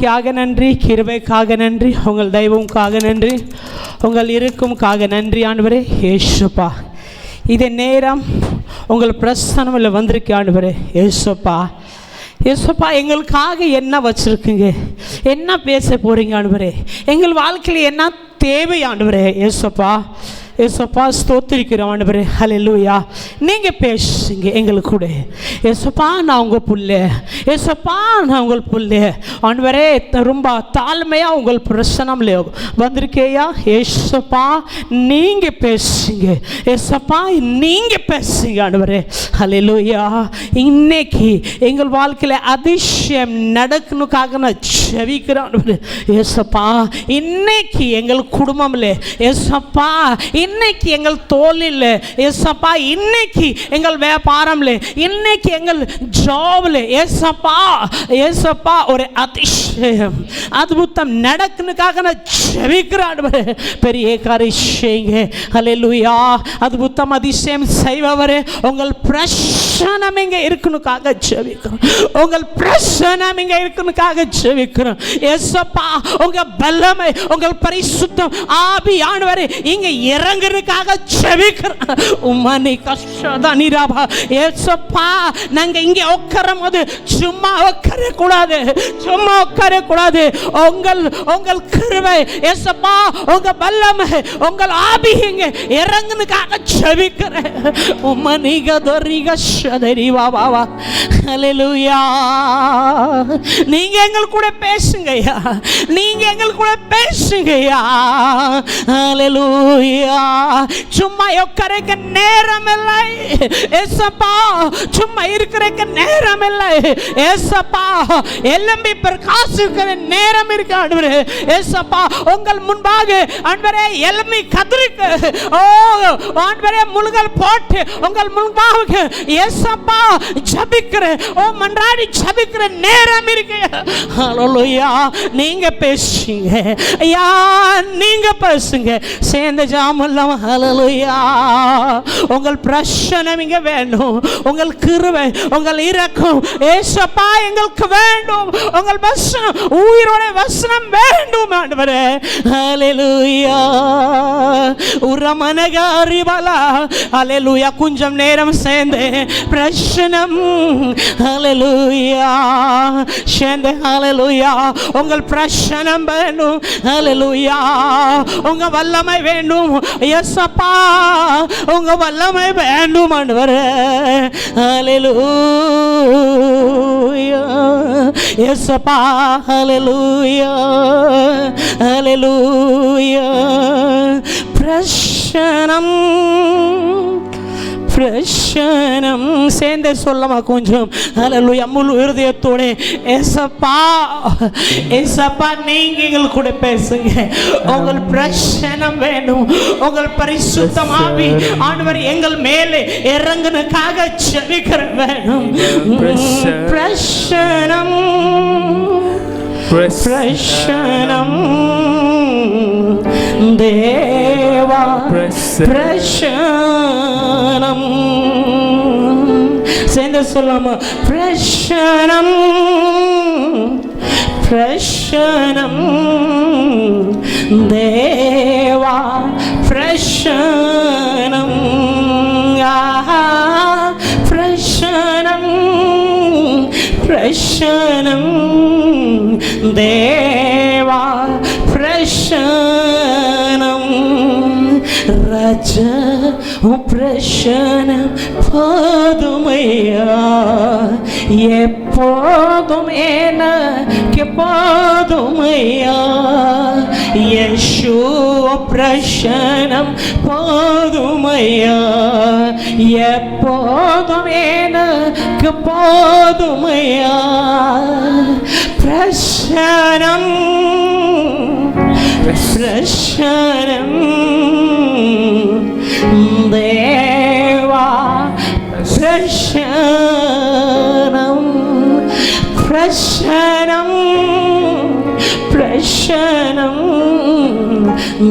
கிருபைக்காக நன்றி, கிருபைக்காக நன்றி, உங்கள் தெய்வமுக்காக நன்றி, உங்கள் இருக்குமுக்காக நன்றி ஆண்டவரே. ஏசுப்பா இதே நேரம் உங்கள் பிரசன்னமில் வந்திருக்கு ஆண்டவரே. ஏசுப்பா ஏசுப்பா எங்களுக்காக என்ன வச்சுருக்குங்க, என்ன பேச போகிறீங்க ஆண்டவரே, எங்கள் வாழ்க்கையில் என்ன தேவை ஆண்டவரே. ஏசுப்பா ஏசப்பா ஸ்தோத்திரிக்கிறோம் ஆண்டவரே. ஹல்லேலூயா. நீங்கள் பேசுங்க எங்களுக்கு கூட. ஏசப்பா நான் உங்கள் புள்ளை, ஏசப்பா நான் உங்கள் புள்ளை ஆண்டவரே. ரொம்ப தாழ்மையாக உங்கள் பிரசனம்ல வந்திருக்கேயா. ஏசப்பா நீங்கள் பேசுங்க, ஏசப்பா நீங்கள் பேசுங்க ஆண்டவரே. ஹல்லேலூயா. இன்னைக்கு எங்கள் வாழ்க்கையில் அதிசயம் நடக்கணுக்காக நான் ஜெபிக்கிறேன் ஆண்டவரே. ஏசப்பா இன்னைக்கு எங்கள் குடும்பம்ல, ஏசப்பா இன்னைக்கு எங்கள் தொழில், ஏசப்பா இன்னைக்கு எங்கள் வியாபாரம்ல, இன்னைக்கு எங்கள் ஜாப்ல, ஏசப்பா ஏசப்பா ஒரு அதிசயம் அற்புதம் நடக்குனுக்காக நான் ஜெபிக்கிறேன். பெரிய காரியம் செய்யுங்க. ஹல்லேலூயா. அற்புதம் அதிசயம் செய்பவரே, உங்கள் பிரசன்னம் இங்கே இருக்கணுக்காக ஜெபிக்கிறோம். உங்கள் பிரசன்னம் இங்கே இருக்கணுக்காக ஜெபிக்கிறோம். ஏசப்பா உங்கள் பலமை, உங்கள் பரிசுத்தம் ஆவியானவரே இங்கே இறங்குறதுக்காக ஜெபிக்கிறோம். உம்மனி கஷ்டதானிராபா. ஏசப்பா நாங்க இங்கே உட்காரும்போது சும்மா உட்கார கூடாது, சும்மா உட்கார கூடாது. உங்கள் கிருபை ஏசப்பா, உங்க வல்லமை, உங்கள் ஆவி இங்கே இறங்குறதுக்காக ஜெபிக்கிறேன். உம்மனி கதரிக ஷதரிவா பாவா. ஹல்லேலூயா. நீங்க எங்கள் கூட பேசுங்கய்யா, நீங்க எங்கள் கூட பேசுங்கய்யா. ஹல்லேலூயா. சும்மா உட்காரக்க நேரம் இல்லை ஏசப்பா, சும்மா இருக்கிறக்க நேரம் இல்லை ஏசப்பா. எலும்பி பிரகாசிக்கிற நேரம் இருக்கு ஆண்டவரே. ஏசப்பா உங்கள் முன்பாக ஆண்டவரே எலும்பி கதிருக்கு, ஓ ஆண்டவரே முழுகல் போட்டு உங்கள் முன்பாக ஏசப்பா ஜெபிக்கிற, ஓ மன்றாடி ஜெபிக்கிற நேரம் இருக்கு. ஹல்லேலூயா. நீங்க பேசுங்க ஐயா, நீங்க பேசுங்க சேர்ந்த ஜாமெல்லாம். ஹல்லேலூயா. உங்கள் பிரசன்னம் இங்க வேண்டும், உங்கள் கிருபை, உங்கள் இரக்கம் ஏசப்பா எங்களுக்கு வேண்டும். உங்கள் வசனம், உயிரோட வசனம் வேண்டும் ஆண்டவரே. ஹல்லேலூயா. உரமனகாரிபலா. ஹல்லேலூயா. கொஞ்சம் நேரம் சேர்ந்து பிரசன்னம், ஹல்லேலூயா சேர்ந்து, ஹல்லேலூயா உங்கள் பிரசன்னம் வேண்டும். ஹல்லேலூயா. உங்க வல்லமை வேண்டும் ஏசப்பா, உங்க வல்லமை வேண்டும் ஆண்டவரே. ஹல்லேலூயா ஏசப்பா. ஹல்லேலூயா. ஹல்லேலூயா. பிரசன்னம், பிரசன்னம் சேர்ந்தே சொல்லமா கொஞ்சம். ஹல்லேலூயா. முழு இருதயத்தோட ஏசப்பா, ஏசப்பா நீங்க எங்கள் கூட பேசுங்க. உங்கள் பிரசன்னம் வேண்டும், உங்கள் பரிசுத்த ஆவி ஆண்டவர் எங்கள் மேலே இறங்குனதுக்காக ஜெபிக்கிற வேணும். பிரசன்னம், பிரசன்னம் தேவா. பிரசன்னம் சேர்ந்து சொல்லாமா. பிரசன்னம், பிரசன்னம் தேவா. பிரசன்னம், பிரசன்னம், பிரசன்னம் தேவா. பிரசன்னம் ராஜா. பிரசன்னம் போதுமையா, எப்போதும் எனக்கு போதுமையா. யேசுவ பிரசன்னம் போதுமையா, எப்போதும் எனக்கு போதுமையா. பிரசன்னம், பிரசன்னம் தேவா. பிரசன்னம், பிரசன்னம், பிரசன்னம்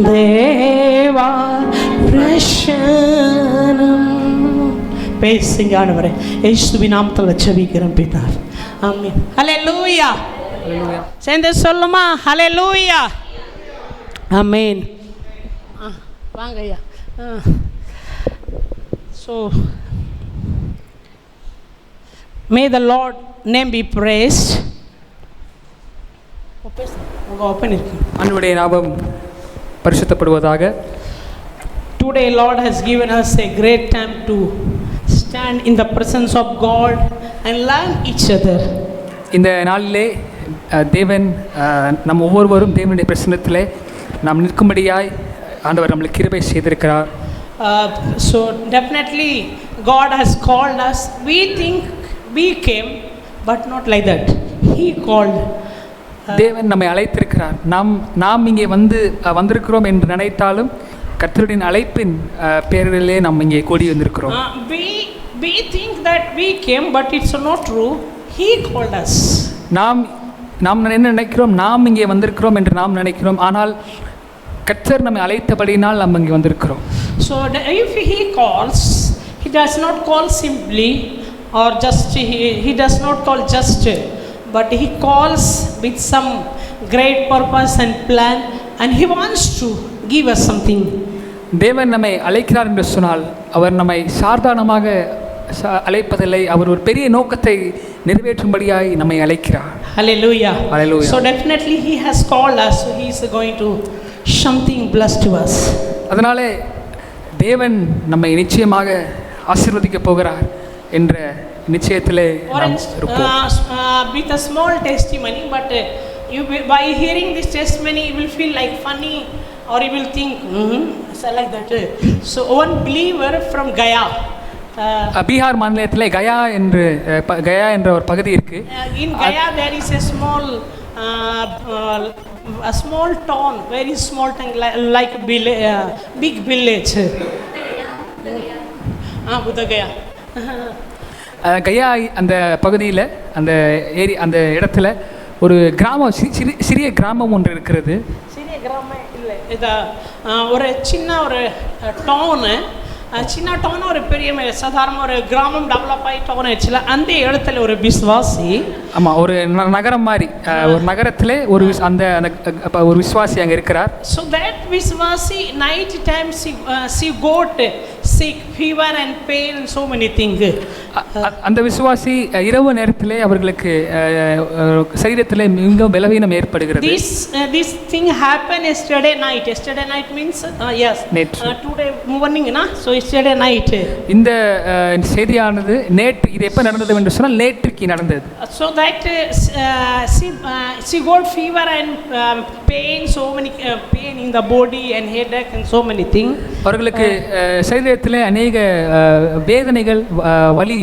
தேவா. பிரசன்னம் பேசுங்க ஆண்டவரே. இயேசுவின் நாமத்தில் ஜெபிக்கிறேன் பிதாவே. ஆமென். ஹல்லேலூயா. சேர்ந்து சொல்லுமா ஹல்லேலூயா. ஆமென். வாங்க ஐயா. So may the Lord name be praised. ஆண்டவருடைய நாமம் பரிசுத்தப்படுவதாக. Today Lord has given us a great time to stand in the presence of God and learn each other. இந்த நாளிலே தேவன் நம் ஒவ்வொருவரும் தேவனுடைய பிரசன்னத்திலே நாம் நிற்கும்படியாய் ஆண்டவர் நம்மளுக்கு கிருபை செய்திருக்கிறார். So definitely God has called us. We think we came, but not like that. He called. தேவன் நம்மை அழைத்திருக்கிறார். நாம் இங்கே வந்திருக்கிறோம் என்று நினைத்தாலும் கர்த்தருடைய அழைப்பின் பேரிலே நாம் இங்கே கூடி வந்திருக்கிறோம். We think that we came, but it's not true. He called us. நாம் என்ன நினைக்கிறோம், நாம் இங்கே வந்திருக்கிறோம் என்று நாம் நினைக்கிறோம். ஆனால் கர்த்தர் நம்மை அழைத்தபடியினால் நாம் இங்கே வந்திருக்கிறோம். So if he calls, he does not call simply or just. He does not call just, but he calls with some great purpose and plan, and he wants to give us something. தேவன் நம்மை அழைக்கிறார் என்று சொன்னால் அவர் நம்மை சாதாரணமாக அழைப்பதில்லை. அவர் ஒரு பெரிய நோக்கத்தை நிறைவேற்றும்படியாய் நம்மை அழைக்கிறார். Hallelujah. Hallelujah. So definitely he has called us, so he is going to something blessed to us. அதனாலே தேவன் நம்மை நிச்சயமாக ஆசீர்வதிக்க போகிறார் என்ற நிச்சயத்திலே நாம் இருப்போம். With a small testimony, but by hearing this testimony you will feel like funny, or you will think so like that. So one believer from Gaya, Bihar மாநிலத்திலே கயா என்ற ஒரு பகுதி இருக்கு. In Gaya there is a small town, very small town, like big village. Budagaya. Gaya அந்த பகுதியில் அந்த இடத்துல ஒரு கிராமம், சிறிய கிராமம் ஒன்று இருக்கிறது. சிறிய கிராமம் இல்லை, இது ஒரு சின்ன டவுனு. சின்ன டவுன் ஒரு பெரிய சாதாரண ஒரு கிராமம் டெவலப் ஆகி டவுன் ஆயிடுச்சுல, அந்த இடத்துல ஒரு விசுவாசி. ஆமாம், ஒரு நகரம் மாதிரி ஒரு நகரத்தில் ஒரு விசுவாசி அங்கே இருக்கிறார். So that விசுவாசி night time she got sick, fever and pain and so many things. அந்த விசுவாசி இரவு நேரத்திலே அவர்களுக்கு சரீரத்திலே மிகவும் பலவீனம் ஏற்படுகிறது. This thing happened yesterday night. Yesterday night means yes, today morning na, so yesterday night. இந்த செய்தியானது நேற்று, இது எப்ப நடந்தது என்று சொன்னால் நேற்றுக்கு நடந்தது. So that she got fever and pain, so many pain in the body and headache and so many things. அவர்களுக்கு சரீரத்திலே அநேக வேதனைகள், வலி,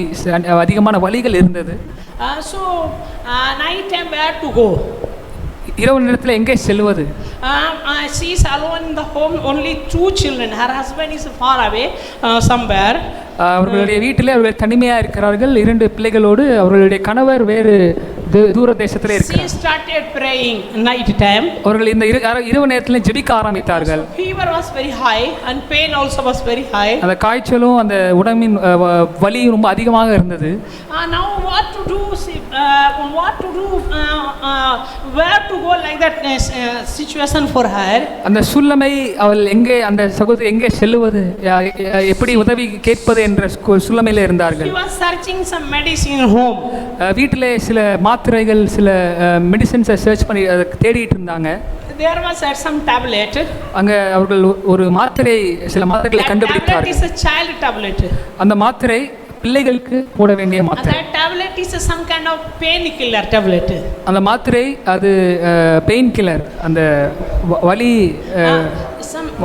அதிகமான வலிகள் இருந்தது. So night time where to go? இரவு நேரத்தில் எங்கே செல்வது? She is alone in the home, only 2 children. Her husband is far away somewhere. அவர்களுடைய வீட்டிலே அவர்கள் தனிமையாக இருக்கிறார்கள். 2 பிள்ளைகளோடு அவர்களுடைய கணவர் வேறு தூர தேசத்திலே இருக்கிறார். She started praying night time. அவர்கள் இந்த இரவு நேரத்தில் ஜெபிக்க ஆரம்பித்தார்கள். Fever was very high and pain also was very high. அந்த காய்ச்சலும் அந்த உடம்பின் வலியும் ரொம்ப அதிகமாக இருந்தது. Now what to do? Where to go like that situation for her? அந்த சுல்லமை அவள் எங்கே, அந்த சகோதரி எங்கே செல்லுவது, எப்படி உதவி கேட்பது என்ற சுல்லமையில இருந்தார்கள். She was searching some medicine home. வீட்டிலே சில மாத்திரைகள், சில மெடிசின்ஸை சர்ச் பண்ணி தேடிட்டு இருந்தாங்க. There was some tablet. அங்க அவர்கள் ஒரு சில மாத்திரைகளை கண்டுபிடித்தார்கள். That is a child tablet. அந்த மாத்திரை பிள்ளைகளுக்கு போட வேண்டிய மாத்திரை. That tablet is some kind of pain killer tablet. அந்த மாத்திரை அது பெயின் கில்லர், அந்த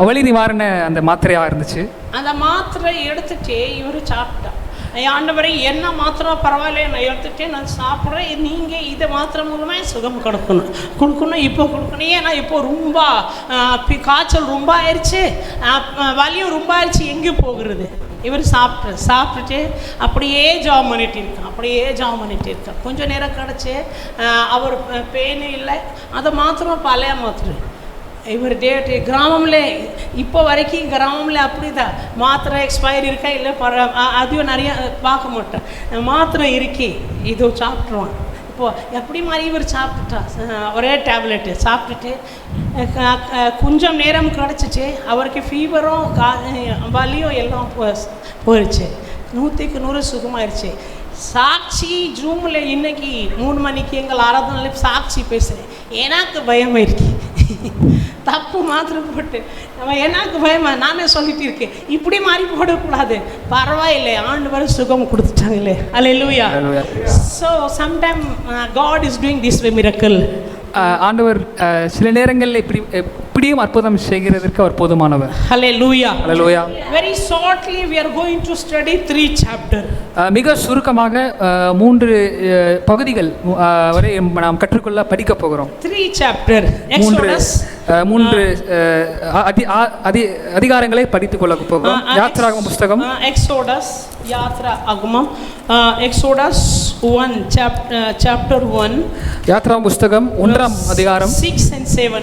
வலி நிவாரண அந்த மாத்திரையா இருந்துச்சு. அந்த மாத்திரை எடுத்துட்டு இவரு சாப்பிட்டா. ஆண்டவரே, என்ன மாத்திரம் பரவாயில்ல, நான் எடுத்துகிட்டே நான் சாப்பிட்றேன், நீங்கள் இதை மாத்திரம் மூலமாக சுகம் கொடுக்கணும் இப்போ கொடுக்கணும். ஏன்னா இப்போ ரொம்ப காய்ச்சல் ரொம்ப ஆயிடுச்சு, வலியும் ரொம்ப ஆயிடுச்சு, எங்கேயும் போகிறது. இவர் சாப்பிட்டுட்டு அப்படியே ஜாம் பண்ணிட்டு இருக்கான். கொஞ்சம் நேரம் கிடச்சி அவர் பெயின் இல்லை, அதை மாத்திரம் பழைய மாத்திரை. இவர் டேட்டு கிராமம்ல இப்போ வரைக்கும் கிராமம்ல அப்படிதான், மாத்திரை எக்ஸ்பயர் இருக்கா இல்லை அதையும் நிறைய பார்க்க மாட்டேன். மாத்திரை இருக்கே, இதோ சாப்பிட்ருவான். இப்போது எப்படி மாதிரி இவர் சாப்பிட்டுட்டா ஒரே டேப்லெட்டு சாப்பிட்டுட்டு கொஞ்சம் நேரம் கிடச்சிச்சு, அவருக்கு ஃபீவரும் வலியும் எல்லாம் போயிடுச்சு, 100க்கு 100 சுகமாயிருச்சு. சாட்சி ஜூமில் இன்னைக்கு 3 மணிக்கு எங்கள் ஆராதனையில் சாட்சி பேசுகிறேன். எனக்கு பயமாயிருக்கு, தப்பு மாத்திரம் போட்டு நம்ம எனக்கு பயமா நானே சொல்லிட்டு இருக்கேன், இப்படி மாதிரி போடக்கூடாது, பரவாயில்லை, ஆண்டவர் சுகம் கொடுத்துட்டாங்களே. Hallelujah. So sometime God is doing this miracle. ஆண்டவர் சில நேரங்களில் இப்படியும் அற்புதம் செய்கிறதற்கு அவர் போதுமானவர். ஹல்லேலூயா. ஹல்லேலூயா. Very shortly we are going to study 3 chapters. மிக சுருக்கமாக 3 பகுதிகள் வரை நாம் கற்றுக்கொள்ள படிக்க போகிறோம். 3 chapters. Exodus 3 அதிகாரங்களை படித்துக் கொள்ள போகிறோம். யாத்ராகமம் புஸ்தகம், Exodus, யாத்ராகமம், Exodus 1 chapter 1, யாத்ராகமம் புஸ்தகம் 1ஆம் அதிகாரம் 6 and 7.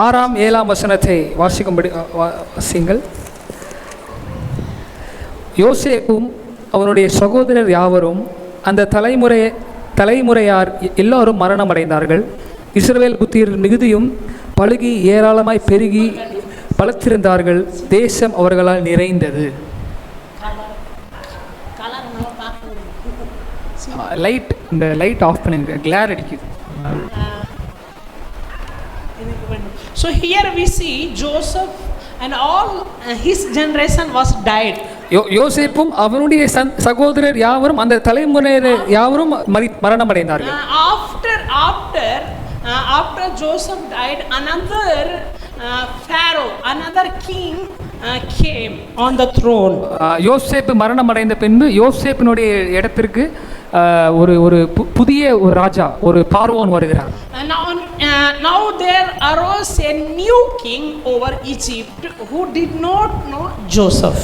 6ஆம் 7ஆம் வசனத்தை வாசிங்கள். யோசேப்பும் அவனுடைய சகோதரர் யாவரும் அந்த தலைமுறையார் எல்லோரும் மரணம் அடைந்தார்கள். இஸ்ரவேல் புத்திரர் மிகுதியும் பழுகி ஏராளமாய் பெருகி பலத்திருந்தார்கள். தேசம் அவர்களால் நிறைந்தது. இந்த லைட் ஆஃப் பண்ணுங்க, கிளார் அடிக்குது. So here we see Joseph and all his generation was died. யோசேப்பும் அவனுடைய சகோதரர் யாவரும் அந்த தலைமுறையினர் யாவரும் மரணம் அடைந்தார்கள். After Joseph died, another Pharaoh, another king came on the throne. யோசேப்பு மரணம் அடைந்த பின்பு யோசேப்பினுடைய இடத்திற்கு ஒரு புதிய ஒரு ராஜா, ஒரு பார்வோன் வருகிறார். Now there arose a new king over Egypt who did not know Joseph.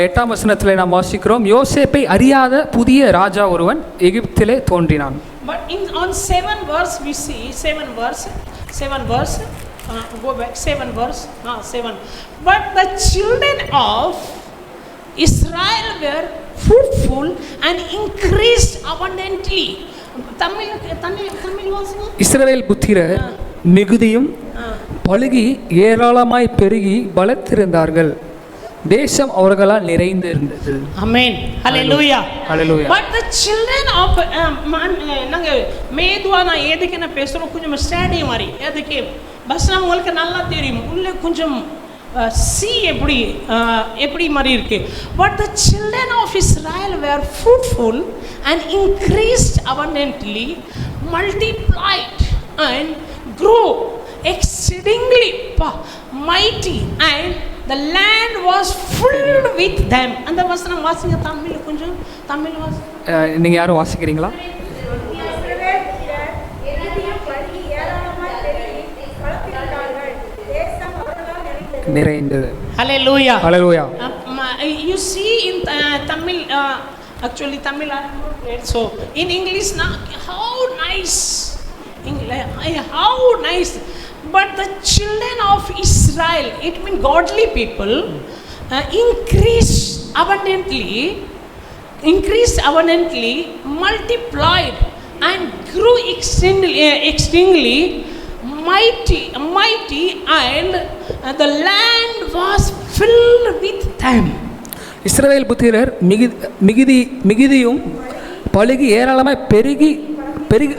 8ஆம் வசனத்திலே நாம் வாசிக்கிறோம், யோசேப்பை அறியாத புதிய ராஜா ஒருவன் எகிப்திலே தோன்றினான். But on 7 verse we see 7 verse go back 7 verse 7. But the children of Israel were fruitful and increased abundantly. Tamil வாசிங்க. இஸ்ரவேல் புத்திரர் மிகுதியும் பழுகி ஏராளமாய் பெருகி பலத்திருந்தார்கள். தேசம் அவர்களால் நிறைந்து இருந்தது. ஆமென். ஹல்லேலூயா. ஹல்லேலூயா. But the children of நாங்க மேதுவா நான் எதுக்கு என்ன பேசுறோம், கொஞ்சம் ஸ்டடி மாதிரி எதுக்கு பஸ்லாம் உங்களுக்கு நல்லா தெரியும், உள்ள கொஞ்சம் சி எப்படி மாதிரி இருக்கு. But the children of Israel were fruitful and increased abundantly, multiplied and grew exceedingly mighty, and the land was filled with them. அந்த வசனம் வாசிங்க, தமிழ் வாசிங்க. நீங்க யாரும் வாசிக்கிறீங்களா? நிறைந்தது. Hallelujah. Hallelujah. You see in Tamil, actually Tamil I have not read, so in English now how nice, how nice. But the children of Israel, it means godly people, increased abundantly, multiplied and grew exceedingly mighty, and the land was filled with them. இஸ்ரவேல் புத்திரர் மிகுதியும் பழுகி ஏராளமாய்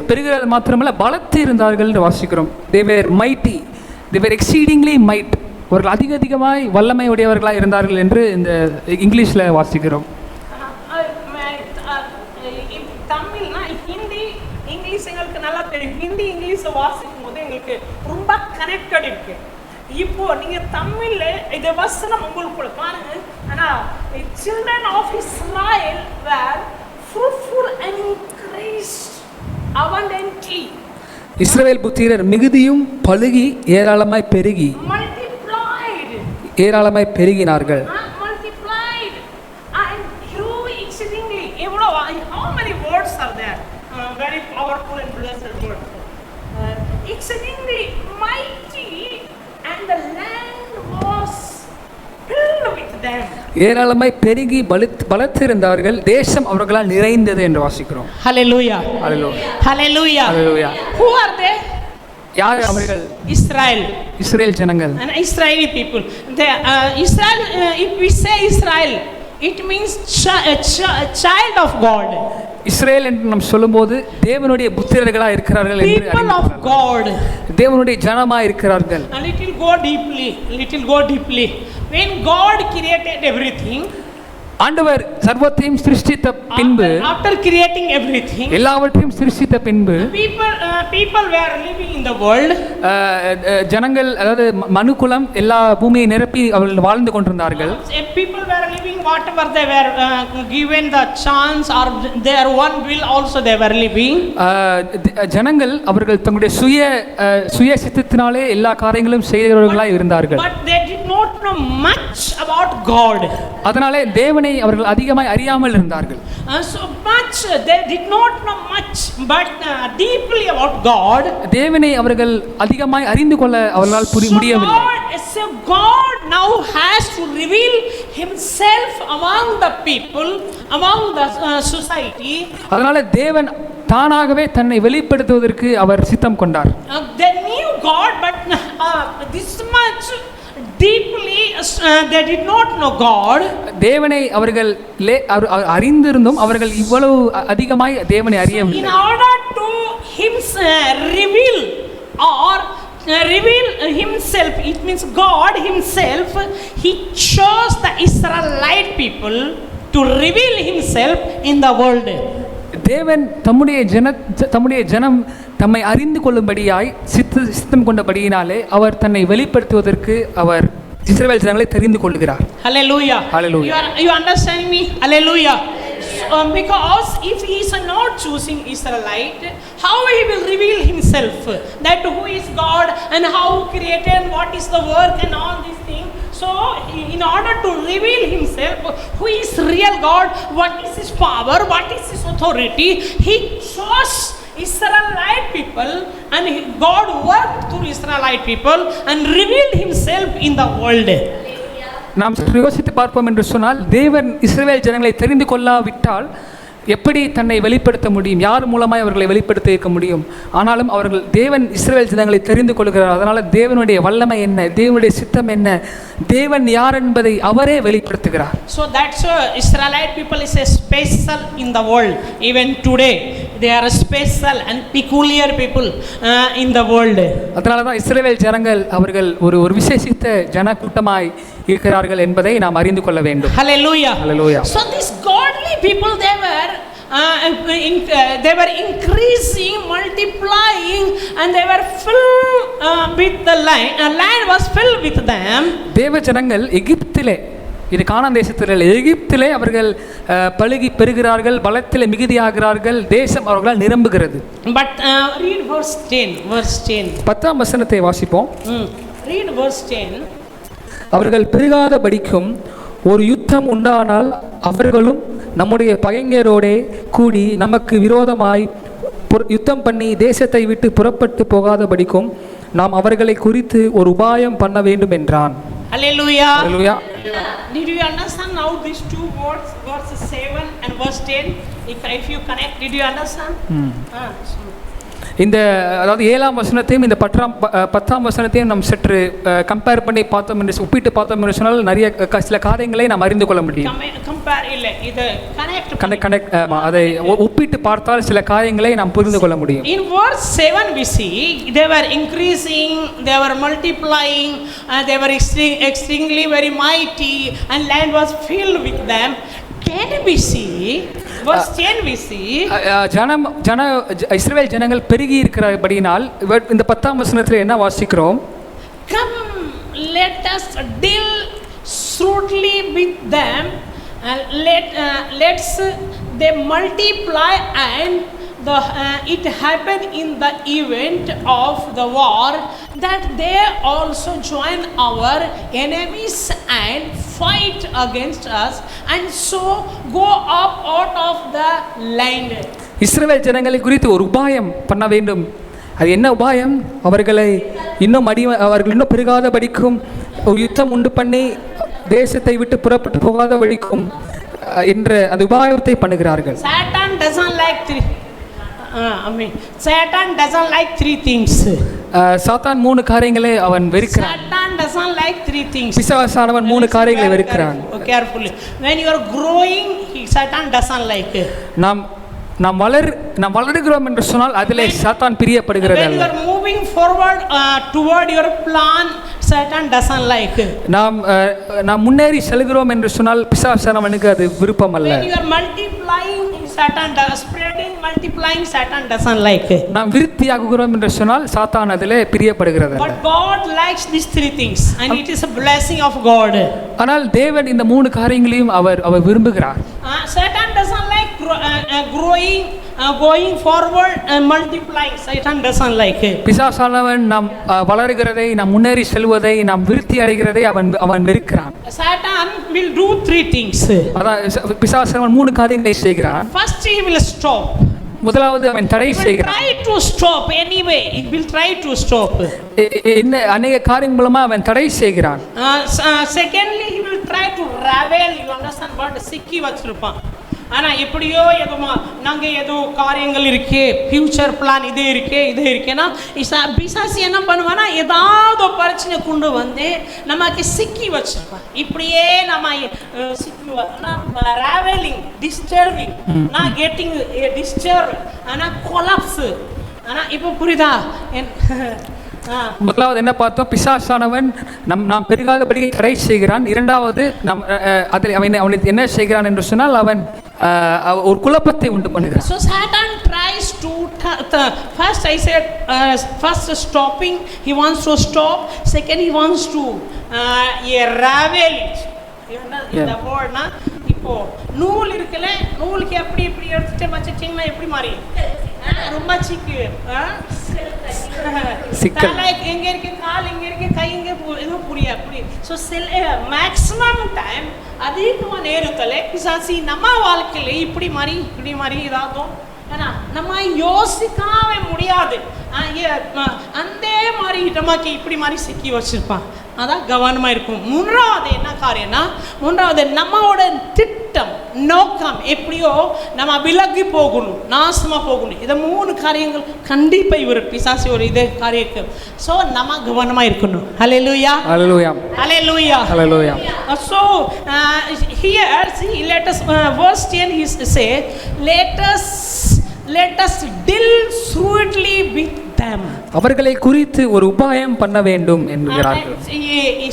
பெருகிறது மாத்திரமல்ல பலத்து இருந்தார்கள் என்று வாசிக்கிறோம். they were mighty, they were exceedingly might, அவர்கள் அதிகமாய் வல்லமை உடையவர்களாக இருந்தார்கள் என்று இந்த இங்கிலீஷில் வாசிக்கிறோம். தமிழ்னா ஹிந்தி இங்கிலீஷ் எங்களுக்கு நல்லா தெரியும், ஹிந்தி இங்கிலீஷை வாசிக்கும் போது எங்களுக்கு ரொம்ப கனெக்டட் இருக்கு. இப்போ நீங்க தமிழ்ல இந்த வசனம் உங்களுக்கு பாருங்க, ஆனா children of Israel were fruitful and increased abundantly. இஸ்ரவேல் புத்திரர் மிகுதியும் பழுகி ஏராளமாய் பெருகி ஏராளமாய் பெருகினார்கள். Multiplied and grew exceedingly. How many words are there? Very powerful and blessed word. Exceedingly mighty, and the land was filled filled with them. ஏராளமாய் பெருகி பலத்திருந்தார்கள், தேசம் அவர்களால் நிறைந்தது என்று வாசிக்கிறோம். Hallelujah. Hallelujah. Hallelujah. Hallelujah. Who are they? யார் அவர்கள்? Israel. Israel ஜனங்கள். And Israeli people. They, Israel, if we say Israel, it means child of God. Israel என்று நாம் சொல்லும்போது தேவனுடைய புத்திரர்களா இருக்கிறார்கள் என்று People of God. தேவனுடைய ஜனமா இருக்கிறார்கள். A little go deeply. When God created everything, ஆண்டவர் சர்வத்தையும் சிருஷ்டித்த பின்பு, after creating everything, எல்லாவற்றையும் சிருஷ்டித்த பின்பு people were living in the world. ஜனங்கள், அதாவது மனுக்குலம் எல்லா பூமியை நிரப்பி அவர்கள் வாழ்ந்து கொண்டிருந்தார்கள். People were living whatever they were given the chance or their one will also they were living. ஜனங்கள் அவர்கள் தங்களுடைய சுய சித்தத்தினாலே எல்லா காரியங்களும் செய்கிறவர்களாய் இருந்தார்கள். But they did not know much about God. அதனாலே தேவனை அவர்கள் அதிகமாய் அறியாமல் இருந்தார்கள். So much they did not know much but deeply about God. தேவனை அவர்கள் அதிகமாய் அறிந்து கொள்ள அவர்களால் முடியவில்லை. So God now has to reveal himself among the people, among the society. அதனால தேவன் தானாகவே தன்னை வெளிப்படுத்துவதற்கு அவர் சித்தம் கொண்டார். They knew God but this much deeply they did not know God. தேவனை அவர்கள் அறிந்திருந்தும் அவர்கள் இவ்வளவு அதிகமாய் தேவனை அறியவில்லை. In order to reveal or reveal himself, it means God himself, he chose the Israelite people to reveal himself in the world. தேவன் தம்முடைய ஜனம் தம்மை அறிந்து கொள்ளும்படியாய் சித்தம் கொண்டபடியினாலே அவர் தன்னை வெளிப்படுத்துவதற்கு அவர் இஸ்ரவேல் ஜனங்களை தெரிந்து கொள்கிறார். Hallelujah. Hallelujah. You understand me? Hallelujah. Because if he is not choosing Israelite, how he will reveal himself, that who is God and how created and what is the work and all these things. So in order to reveal himself, who is real God, what is his power, what is his authority, he chose Israelite people and God worked through Israelite people and revealed himself in the world. நாம் யோசித்து பார்ப்போம் என்று சொன்னால், தேவன் இஸ்ரவேல் ஜனங்களை தெரிந்து கொள்ளாவிட்டால் எப்படி தன்னை வெளிப்படுத்த முடியும்? யார் மூலமாய் அவர்களை வெளிப்படுத்த இருக்க முடியும்? ஆனாலும் தேவன் இஸ்ரவேல் ஜனங்களை தெரிந்து கொள்கிறார். அதனால தேவனுடைய வல்லமை என்ன, தேவனுடைய சித்தம் என்ன, தேவன் யார் என்பதை அவரே வெளிப்படுத்துகிறார். So that's why Israelite people is a special in the world. Even today they are a special and peculiar people in the world. அதனால தான் இஸ்ரவேல் ஜனங்கள் அவர்கள் ஒரு விசேஷித்த ஜன கூட்டமாய் இருக்கிறார்கள் என்பதை நாம் அறிந்து கொள்ள வேண்டும். Hallelujah. Hallelujah. So these godly people, they were increasing, multiplying, and they were filled with the land. Land was filled with them. தேவ ஜனங்கள் எகிப்திலே, இது கானான் தேசத்திலே, எகிப்திலே அவர்கள் பலுகி பெருகிறார்கள், பலத்திலே மிகுதியாகிறார்கள், தேசம் அவர்களால் நிரம்புகிறது. But read verse 10. 10ஆம் வசனத்தை வாசிப்போம். Read verse 10. அவர்கள் பெருகாத படிக்கும் ஒரு யுத்தம் உண்டானால் அவர்களும் நம்முடைய பகைஞரோடே கூடி நமக்கு விரோதமாய் யுத்தம் பண்ணி தேசத்தை விட்டு புறப்பட்டு போகாத படிக்கும் நாம் அவர்களை குறித்து ஒரு உபாயம் பண்ண வேண்டும் என்றான். Hallelujah. Hallelujah. Did you understand now these two words, verse 7 and verse 10? If you connect, did you understand? இந்த அதாவது 7ஆம் வசனத்தையும் இந்த 10ஆம் வசனத்தையும் நாம் சற்று கம்பேர் பண்ணி பார்த்தோம் என்று ஒப்பிட்டு பார்த்தோம் என்று சொன்னால் நிறைய சில காரியங்களை நாம் அறிந்து கொள்ள முடியும். அதை ஒப்பிட்டு பார்த்தால் சில காரியங்களை நாம் புரிந்து கொள்ள முடியும். In verse 7 we see they were increasing, they were multiplying, they were extremely very mighty and land was filled with them. Can we see verse 10 we see இஸ்ரவேல் ஜனங்கள் பெருகி இருக்கிறபடியினால் இந்த 10ஆம் வசனத்தில் என்ன வாசிக்கிறோம்? Come, let us deal shrewdly with them, let's they multiply and it happened in the event of the war that they also join our enemies and fight against us and so go up out of the land. இஸ்ரவேல் ஜனங்களை குறித்து ஒரு உபாயம் பண்ண வேண்டும். அது என்ன உபாயம்? அவர்கள் இன்னும் பெருகாத படிக்கும் ஒரு யுத்தம் உண்டு பண்ணி தேசத்தை விட்டு புறப்பட்டு போகாத வழிக்கும் என்ற அந்த உபாயத்தை பண்ணுகிறார்கள். Satan doesn't like Satan doesn't like three things. சாத்தான் 3 காரியங்களை அவன் வெறுக்கிறான். Satan doesn't like three things. பிசாசானவன் 3 காரியங்களை வெறுக்கிறான். Carefully. When you are growing, Satan doesn't like. நாம் வளருகிறோம் என்று சொன்னால் அதிலே சாத்தான் பிரியப்படுகிறது அல்ல. When you are moving forward toward your plan, Satan doesn't like. நாம் முன்னேறி செல்கிறோம் என்று சொன்னால் பிசாசானவனுக்கு அது விருப்பம் அல்ல. When you are multiplying, Satan doesn't like. நாம் விருத்தியாகுகிறோம் என்று சொன்னால் சாத்தான் அதிலே பிரியப்படுகிறது. But God likes these three things and it is a blessing of God. ஆனால் தேவன் இந்த 3 காரியங்களையும் அவர் விரும்புகிறார். Satan doesn't like growing, going forward and multiplying. Satan doesn't like. பிசாசானவன் நாம் வளருகிறதை, நாம் முன்னேறி செல்வதை, நாம் விருத்தி அடைகிறதை அவன் வெறுக்கிறான். Satan will do three things. அதான் பிசாசானவன் 3 காரியங்களை செய்கிறான். First he will stop. முதலாவது அவன் தடை செய்கிறான். Try to stop anyway. He will try to stop. என்ன अनेक காரியங்கள் மூலமா அவன் தடை செய்கிறான். Secondly he will try to ravel. You understand what? சிக்கி வச்சிருப்பான். ஆனா எப்படியோ நாங்க ஏதோ காரியங்கள் இருக்கே, ஃபியூச்சர் பிளான் இது இருக்கேன்னா பிசாசி என்ன பண்ணுவானா, ஏதாவது பிரச்சனை கொண்டு வந்து நமக்கு சிக்கி வச்சிருப்பான். இப்படியே நம்ம ராவலிங், டிஸ்டர்பிங், நான் கெட்டிங் டிஸ்டர்ப், ஆனா கொலாப்ஸ். ஆனா இப்போ புரியுதா? முதலாவது என்ன பார்த்தோம், பிசாசானவன் நாம் பெருகாதபடி தடை செய்கிறான். இரண்டாவது அதில் அவனுக்கு என்ன செய்கிறான் என்று சொன்னால் அவன் ஒரு குழப்பத்தை உண்டு பண்ணுகிறான். So Satan tries to first I said first stopping, he wants to stop. Second he wants to ravel it. இந்த போர்ட்னா இப்போ நூல் இருக்குல்ல, நூலுக்கு எப்படி எடுத்துட்டு வச்சிட்டீங்கன்னா எப்படி மாறி ரொம்ப சிக்கல், எங்க இருக்கு கால், எங்க இருக்கு கை, எங்க எதுவும் புரிய. ஸோ மேக்ஸிமம் டைம் அதிகமாக நேரத்தில் பிசாசி நம்ம வாழ்க்கையில இப்படி மாதிரி ஏதாகும். ஏன்னா நம்ம யோசிக்காம முடியாது, அந்த மாதிரி நமக்கு இப்படி மாதிரி சிக்கி வச்சிருப்பான். அதான் கவனமாக இருக்கும். மூன்றாவது என்ன காரியம்னா, நம்மளோட திட்டம், நோக்கம் எப்படியோ நம்ம விலகி போகணும், நாசமாக போகணும். இதை 3 காரியங்கள் கண்டிப்பாக இவர் பிசாசி ஒரு இதே காரியம். ஸோ நம்ம கவனமாக இருக்கணும். ஹல்லேலூயா, ஹல்லேலூயா, ஹல்லேலூயா, ஹல்லேலூயா. So here see, let us verse 10 he say, let us deal shrewdly with them. அவர்களை குறித்து ஒரு உபாயம் பண்ண வேண்டும் என்கிறார்கள்.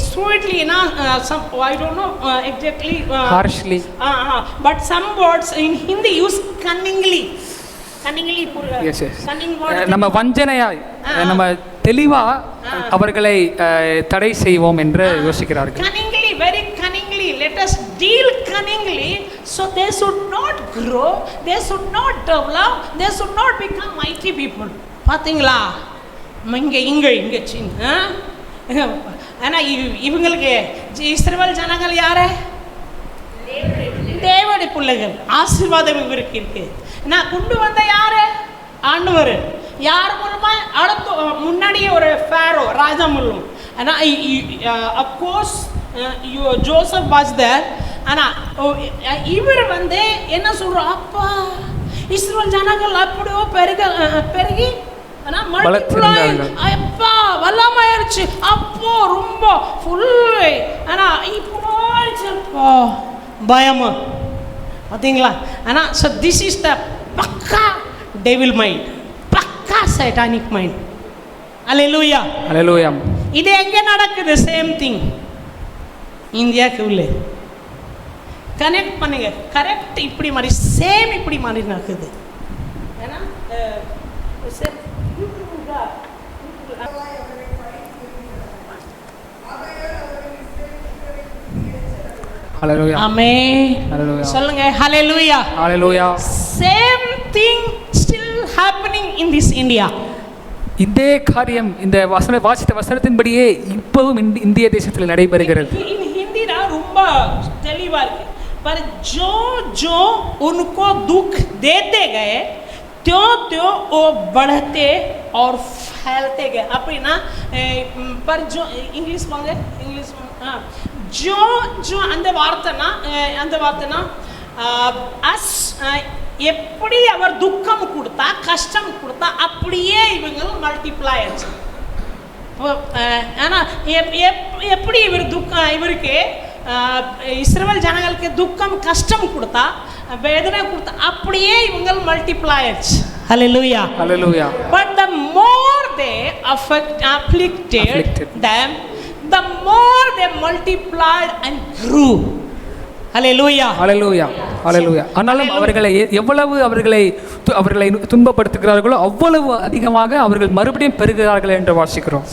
Shrewdly na I don't know exactly harshly, but some words in Hindi use cunningly. Yes. நம்ம வஞ்சனையாய், நம்ம தெளிவா அவர்களை தடை செய்வோம் என்று யோசிக்கிறார்கள். Cunningly, very cunningly, let us deal cunningly, so they should not grow, they should not develop, they should not become mighty people. பாத்தீங்களா, இங்க சின்ன. ஆனா இவங்களுக்கு இஸ்ரவேல் ஜனங்கள் யாரு? தேவனுடைய பிள்ளைகள். ஆசீர்வாதம் இவருக்கு இருக்கு. நான் கொண்டு வந்த யாரு? ஆண்டவர். யார் மூலமா? அடுத்து முன்னாடியே ஒரு ஃபாரோ ராஜா மூலம். ஆனா of course Joseph was there. ஆனா இவர் வந்து என்ன சொல்ற, அப்பா இஸ்ரவேல் ஜனங்கள் அப்படியோ பெருகி அப்பா வல்லமாயிருச்சு, அப்போ ரொம்ப ஃபுல்லு. ஆனா இப்போ பயமா பார்த்தீங்களா? ஆனா ஸோ திஸ் இஸ் த பக்கா டெவில் மைண்ட், பக்கா சைட்டானிக் மைண்ட். அல்லேலூயா, அல்லேலூயா. இது எங்கே நடக்குது? சேம் திங் இந்தியாவுக்கு உள்ளே. கனெக்ட் பண்ணுங்க, கரெக்ட் இப்படி மாதிரி சேம் இப்படி மாதிரி நடக்குது. ஏன்னா Hallelujah. Amen. Hallelujah. சொல்லுங்க hallelujah. Hallelujah. Same thing still happening in this India. இதே காரியம் இந்த வாசித்த வசனத்தின்படியே இப்பவும் இந்திய தேசத்தில் நடைபெறுகிறது. हिंदी ना ரொம்ப தெளிவா இருக்கு. पर जो उनको दुख देते गए त्यों वो बढ़ते और हेल्थ அப்படின்னா पर जो इंग्लिश வாங்க इंग्लिश जो जो அந்த வார்த்தைனா அஸ் எப்படி அவர் துக்கம் கொடுத்தா கஷ்டம் கொடுத்தா அப்படியே இவங்க மல்டிப்ளை ஆச்சு. ஆனால் எப்படி இவருக்கு இஸ்ரவேல் ஜனங்களுக்கு துக்கம் கஷ்டம் கொடுத்தா வேதனை கொடுத்தா அப்படியே இவங்க மல்டிப்ளை ஆச்சு. Hallelujah. Hallelujah. But the more they afflicted them, the more they multiplied and grew. Hallelujah. Hallelujah. Hallelujah. ஆனாலும் அவர்களை எவ்வளவு அவர்களை துன்பப்படுத்துகிறார்களோ அவ்வளவு அதிகமாக அவர்கள் மறுபடியும் பெருகிறார்கள் என்று வாசிக்கிறோம்.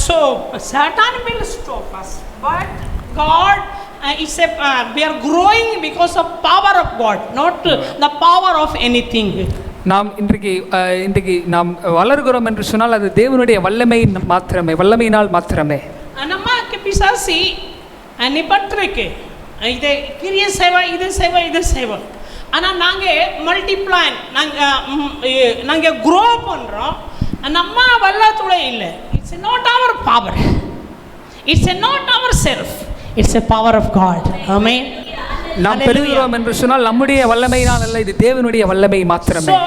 So Satan will stop us, but God we are growing because of power of God, not the power of anything. நாம் இன்றைக்கு நாம் வளர்கிறோம் என்று சொன்னால் அது தேவனுடைய வல்லமையினால் மாத்திரமே. நமக்கு பிசாசி நிபற்றிருக்கு, இதை கிரிய சேவை இது சேவை. ஆனால் நாங்கள் மல்டிப்ளை நாங்கள் க்ரோ பண்ணுறோம். நம்ம வல்லத்தோட இல்லை. It's not our power, it's not our self, இட்ஸ் a power of God. Amen. நாம் பெறுகிறோம் என்று சொன்னால் நம்முடைய வல்லமையினால் அல்ல, இது தேவனுடைய வல்லமை மாத்திரமே. So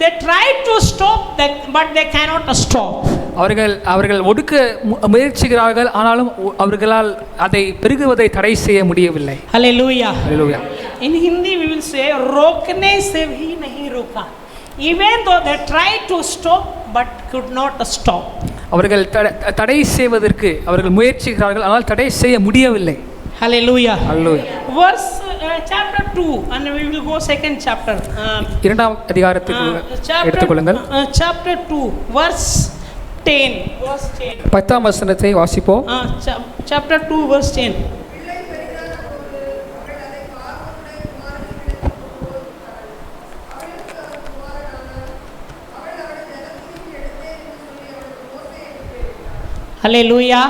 they try to stop that, but they cannot stop. அவர்கள் ஒடுக்க முயற்சிக்கிறார்கள், ஆனாலும் அவர்களால் அதை பெருகுவதை தடை செய்ய முடியவில்லை. Hallelujah. Hallelujah. In Hindi we will say रोकने से भी नहीं रोका. Even though they tried to stop but could not stop. அவர்கள் தடை செய்வதற்கு அவர்கள் முயற்சிக்கிறார்கள், ஆனால் தடை செய்ய முடியவில்லை. Hallelujah. Hallelujah. Verse chapter 2 and we will go second chapter. இரண்டாம் அதிகாரத்துக்கு எடுத்துக்கொள்ளுங்கள். Chapter 2 verse 10. 10ஆம் வசனத்தை வாசிப்போம். Chapter 2 verse 10. Hallelujah.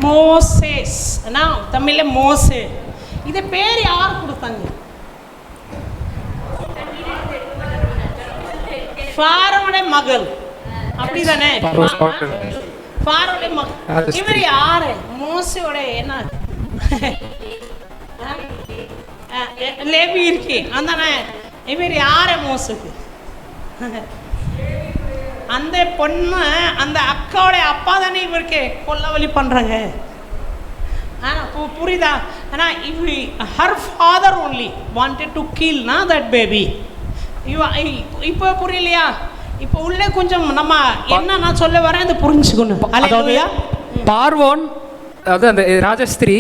மோசேஸ். நான் தமிழில் மோசே. இது பேர் யார் கொடுத்தாங்க? ஃபாரோட மகள், அப்படிதானே? ஃபாரோட மகள். இவர் யாரு? மோசேயோட என்ன லேவி இருக்கு அந்தானே? இவர் யாரு மோசேக்கு? அந்த பொண்ணு அந்த அக்காவோட அப்பா தானே இவருக்கு கொல்லவழி பண்ணுறாங்க. ஆனால் புரியுதா? ஆனால் her father only wanted to kill நா தட் பேபி. இப்போ புரியலையா? இப்போ உள்ளே கொஞ்சம் நம்ம என்ன நான் சொல்ல வரேன் அதை புரிஞ்சுக்கணும். அல்லேலூயா. பார்வோன், அதாவது அந்த ராஜஸ்திரீ,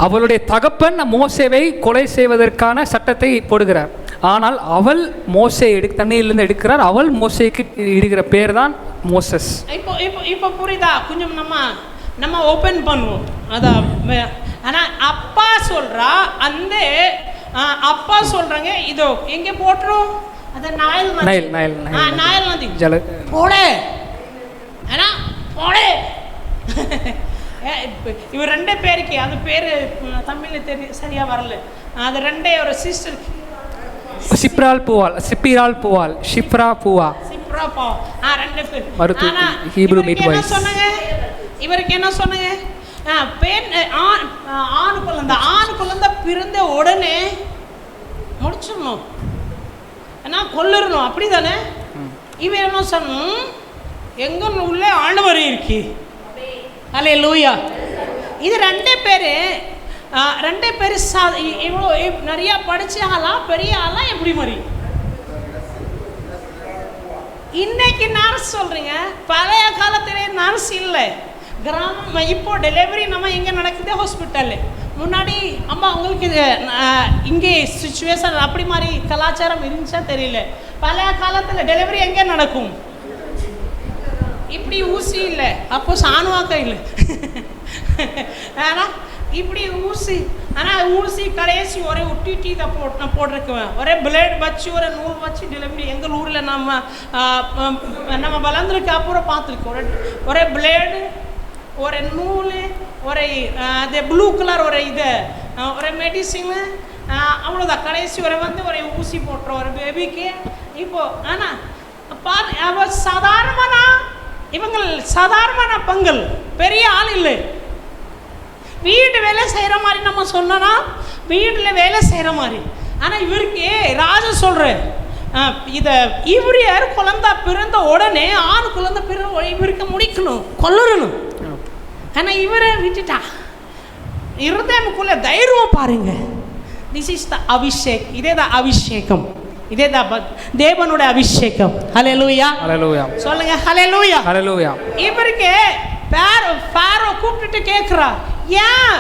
அவளுடைய தகப்பன் மோசேவை கொலை செய்வதற்கான சட்டத்தை போடுகிறார். ஆனால் அவள் மோசே தண்ணியிலிருந்து எடுக்கிறார். அவள் மோசேக்கு இடுகிற பேர் தான் மோசஸ். இப்போ புரியுதா? கொஞ்சம் நம்ம ஓப்பன் பண்ணுவோம். அதான். ஆனால் அப்பா சொல்கிறா, அந்த அப்பா சொல்கிறாங்க இதோ எங்கே போட்டுரும்? அந்த நாயல் நதி போடே, ஏன்னா போடே. இவர் ரெண்டே பேருக்கு அது பேர் தமிழில் சரியாக வரல. அது ரெண்டே ஒரு சிஸ்டர் சிப்ரால் பூவால், ஷிப்ரா பூவா, ரெண்டு பேர். Hebrew midwife. இவருக்கு என்ன சொன்னாங்க? பெண் ஆண் குழந்தை பிறந்த உடனே முடிச்சிடணும், ஏன்னா கொல்லிடணும், அப்படி தானே? இவர் என்ன சொன்னோம்? எங்க உள்ளே ஆண்டவர் இருக்கு. அல்லேலூயா. இது ரெண்டே பேர் இவ்வளோ நிறையா படிச்ச ஆளா, பெரிய ஆளா, எப்படி மாதிரி? இன்னைக்கு நர்ஸ் சொல்றீங்க, பழைய காலத்திலே நர்ஸ் இல்லை. கிராமம் இப்போ டெலிவரி நம்ம எங்கே நடக்குது? ஹாஸ்பிட்டலு. முன்னாடி அம்மா உங்களுக்கு இது இங்கே சுச்சுவேஷன் அப்படி மாதிரி கலாச்சாரம் இருந்துச்சா தெரியல. பழைய காலத்தில் டெலிவரி எங்கே நடக்கும்? இப்படி ஊசி இல்லை, அப்போ சாணுவாக்க இல்லை. ஆனால் இப்படி ஊசி, ஆனால் ஊசி கடைசி ஒரே ஒட்டிட்டி தான் போட்டிருக்குவேன். ஒரே பிளேட் வச்சு ஒரு நூல் வச்சு டெலிவரி. எங்கள் ஊரில் நம்ம வளர்ந்துருக்கு அப்புறம் பார்த்துருக்கோம். ஒரே பிளேடு, ஒரு நூல், ஒரு அது ப்ளூ கலர் ஒரு இது, ஒரு மெடிசின், அவ்வளோதான். கடைசி ஒரு ஊசி போட்டுரும் ஒரு பேபிக்கு. இப்போது ஆனால் அவ சாதாரணமான இவங்க சாதாரணமான பெண்கள், பெரிய ஆள் இல்லை. வீடு வேலை செய்கிற மாதிரி நம்ம சொன்னோன்னா வீட்டில் வேலை செய்கிற மாதிரி. ஆனால் இவருக்கு ராஜா சொல்கிற இதை இவரையார் குழந்தை பிறந்த உடனே ஆண் குழந்தை பிறந்த இவருக்கு முடிக்கணும், கொல்லணும். ஆனால் இவரை விட்டுட்டா. இருதயமுக்குள்ள தைரியம் பாருங்க. This is the Abhishek. இதே தான் அபிஷேகம், இதே தான் தேவனோட அபிஷேகம். ஹல்லேலூயா, ஹல்லேலூயா சொல்லுங்க. ஹல்லேலூயா, ஹல்லேலூயா. இவருக்கு பாரோ கூப்பிட்டுட்டு கேட்குறா, ஏன்